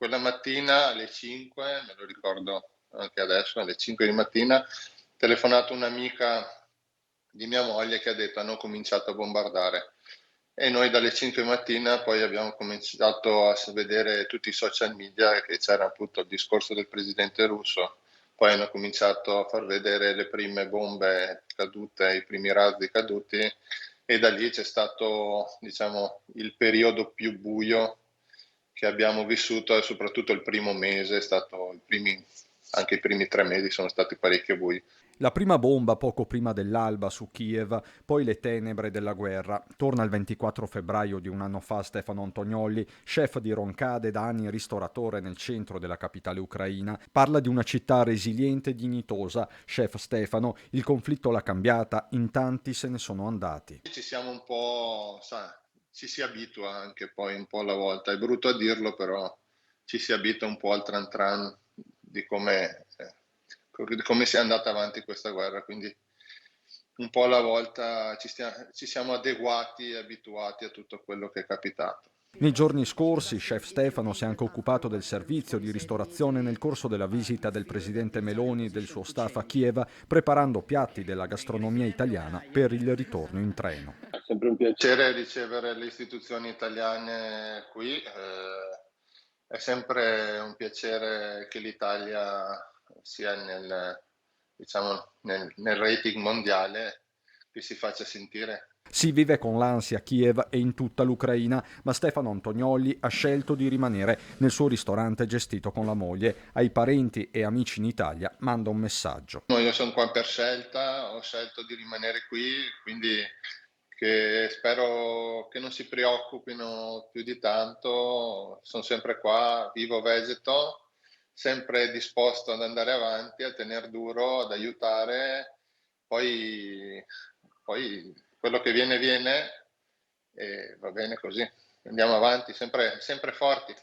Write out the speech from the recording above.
quella mattina alle 5, me lo ricordo anche adesso, alle 5 di mattina, ha telefonato un'amica di mia moglie che ha detto: "Hanno cominciato a bombardare". E noi dalle 5 mattina poi abbiamo cominciato a vedere tutti i social media che c'era appunto il discorso del presidente russo, poi hanno cominciato a far vedere le prime bombe cadute, i primi razzi caduti, e da lì c'è stato, diciamo, il periodo più buio che abbiamo vissuto, e soprattutto il primo mese è stato, anche i primi 3 mesi sono stati parecchio bui. La prima bomba poco prima dell'alba su Kiev, poi le tenebre della guerra. Torna il 24 febbraio di un anno fa Stefano Antoniolli, chef di Roncade, da anni ristoratore nel centro della capitale ucraina. Parla di una città resiliente e dignitosa. Chef Stefano, il conflitto l'ha cambiata, in tanti se ne sono andati. Ci siamo un po', ci si abitua anche poi un po' alla volta. È brutto a dirlo, però ci si abitua un po' al tran tran di come sia andata avanti questa guerra, quindi un po' alla volta ci siamo adeguati e abituati a tutto quello che è capitato. Nei giorni scorsi, chef Stefano si è anche occupato del servizio di ristorazione nel corso della visita del presidente Meloni e del suo staff a Kiev, preparando piatti della gastronomia italiana per il ritorno in treno. È sempre un piacere ricevere le istituzioni italiane qui, è sempre un piacere che l'Italia sia diciamo, nel rating mondiale, che si faccia sentire. Si vive con l'ansia a Kiev e in tutta l'Ucraina, ma Stefano Antoniolli ha scelto di rimanere nel suo ristorante gestito con la moglie. Ai parenti e amici in Italia manda un messaggio. No, io sono qua per scelta, ho scelto di rimanere qui, quindi che spero che non si preoccupino più di tanto. Sono sempre qua, vivo, vegeto, sempre disposto ad andare avanti, a tener duro, ad aiutare. Poi, poi quello che viene viene, e va bene così. Andiamo avanti, sempre, sempre forti.